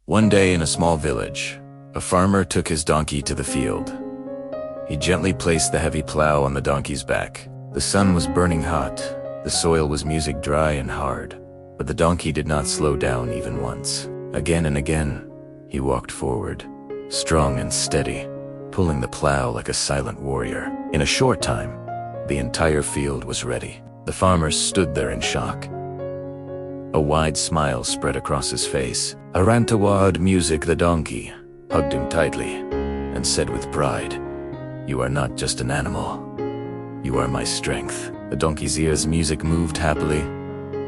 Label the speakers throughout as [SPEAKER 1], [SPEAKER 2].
[SPEAKER 1] One day in a small village, a farmer took his donkey to the field. He gently placed the heavy plow on the donkey's back. The sun was burning hot, the soil was music dry and hard, but the donkey did not slow down even once. Again and again, he walked forward, strong and steady, pulling the plow like a silent warrior. In a short time, the entire field was ready. The farmer stood there in shock. A wide smile spread across his face. Arantawad Music the donkey hugged him tightly and said with pride, "You are not just an animal. You are my strength." The donkey's ears music moved happily,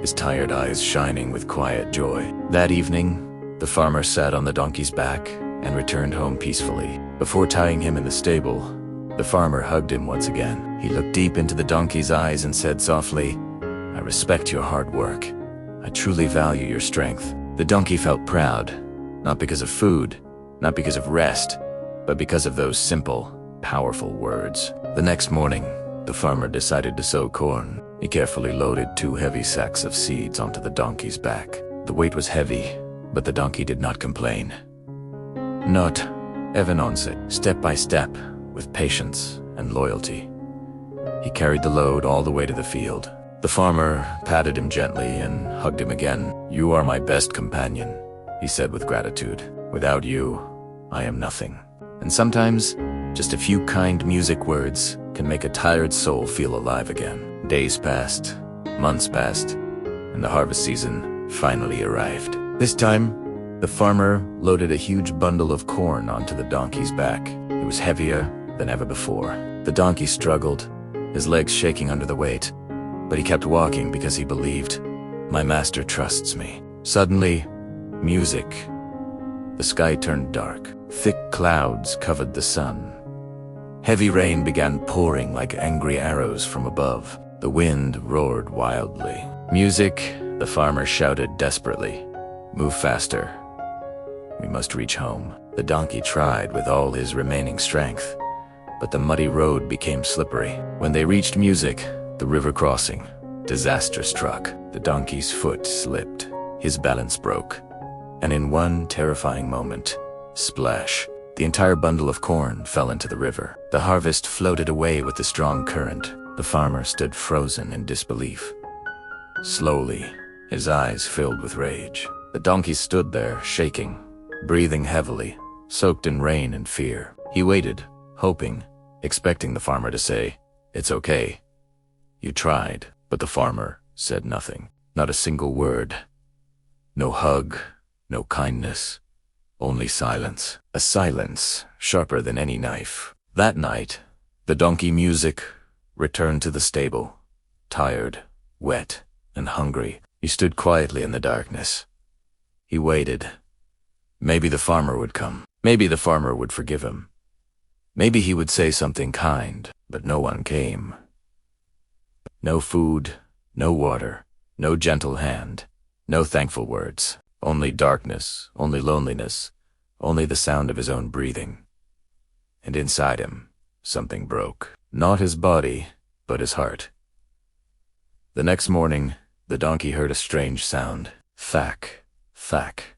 [SPEAKER 1] his tired eyes shining with quiet joy. That evening, the farmer sat on the donkey's back and returned home peacefully. Before tying him in the stable, the farmer hugged him once again. He looked deep into the donkey's eyes and said softly, "I respect your hard work. I truly value your strength." The donkey felt proud, not because of food, not because of rest, but because of those simple, powerful words. The next morning, the farmer decided to sow corn. He carefully loaded 2 heavy sacks of seeds onto the donkey's back. The weight was heavy, but the donkey did not complain. Not even onset, step by step, with patience and loyalty. He carried the load all the way to the field. The farmer patted him gently and hugged him again. "You are my best companion," he said with gratitude. "Without you, I am nothing." And sometimes, just a few kind music words can make a tired soul feel alive again. Days passed, months passed, and the harvest season finally arrived. This time, the farmer loaded a huge bundle of corn onto the donkey's back. It was heavier than ever before. The donkey struggled, his legs shaking under the weight, but he kept walking because he believed, "My master trusts me." Suddenly, music. The sky turned dark. Thick clouds covered the sun. Heavy rain began pouring like angry arrows from above. The wind roared wildly. "Music," the farmer shouted desperately. "Move faster. We must reach home." The donkey tried with all his remaining strength, but the muddy road became slippery. When they reached music, the river crossing, disaster struck. The donkey's foot slipped, his balance broke, and in one terrifying moment, splash, the entire bundle of corn fell into the river. The harvest floated away with the strong current. The farmer stood frozen in disbelief. Slowly, his eyes filled with rage. The donkey stood there, shaking, breathing heavily, soaked in rain and fear. He waited, hoping, expecting the farmer to say, "It's okay. You tried." But the farmer said nothing, not a single word. No hug, no kindness, only silence. A silence sharper than any knife. That night, the donkey music returned to the stable, tired, wet, and hungry. He stood quietly in the darkness. He waited. Maybe the farmer would come. Maybe the farmer would forgive him. Maybe he would say something kind, but no one came. No food, no water, no gentle hand, no thankful words. Only darkness, only loneliness, only the sound of his own breathing. And inside him, something broke. Not his body, but his heart. The next morning, the donkey heard a strange sound. Thack, thack.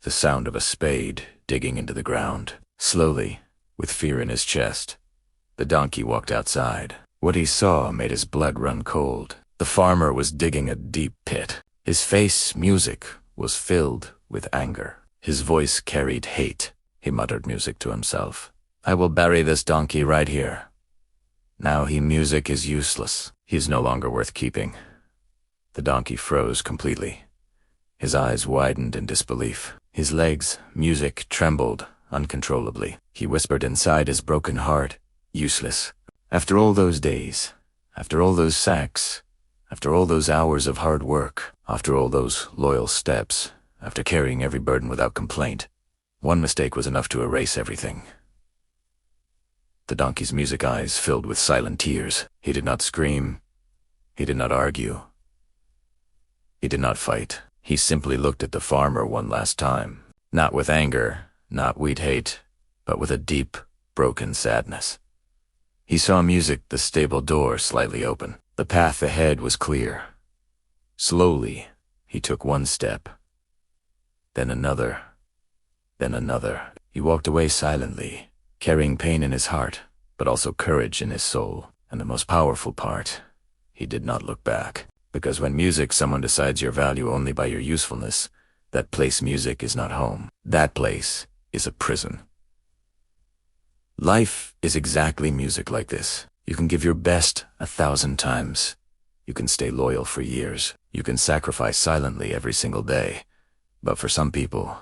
[SPEAKER 1] The sound of a spade digging into the ground. Slowly, with fear in his chest, the donkey walked outside. What he saw made his blood run cold. The farmer was digging a deep pit. His face, music, was filled with anger. His voice carried hate. He muttered music to himself. "I will bury this donkey right here. Now music is useless. He is no longer worth keeping." The donkey froze completely. His eyes widened in disbelief. His legs, music, trembled uncontrollably. He whispered inside his broken heart, "Useless." After all those days, after all those sacks, after all those hours of hard work, after all those loyal steps, after carrying every burden without complaint, one mistake was enough to erase everything. The donkey's music eyes filled with silent tears. He did not scream. He did not argue. He did not fight. He simply looked at the farmer one last time, not with anger, not with hate, but with a deep, broken sadness. He saw music, the stable door slightly open. The path ahead was clear. Slowly, he took one step, then another, then another. He walked away silently, carrying pain in his heart, but also courage in his soul. And the most powerful part, he did not look back. Because when music, someone decides your value only by your usefulness, that place music is not home. That place is a prison. Life is exactly music like this. You can give your best 1,000 times. You can stay loyal for years. You can sacrifice silently every single day. But for some people,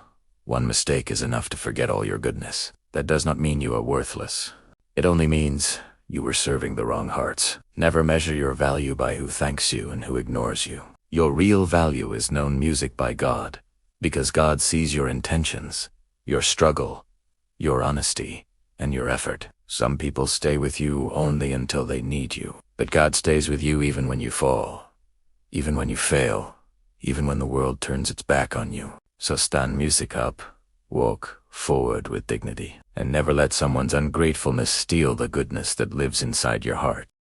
[SPEAKER 1] one mistake is enough to forget all your goodness. That does not mean you are worthless. It only means you were serving the wrong hearts. Never measure your value by who thanks you and who ignores you. Your real value is known music by God, because God sees your intentions, your struggle, your honesty, and your effort. Some people stay with you only until they need you, but God stays with you even when you fall, even when you fail, even when the world turns its back on you. So stand music up, walk forward with dignity, and never let someone's ungratefulness steal the goodness that lives inside your heart.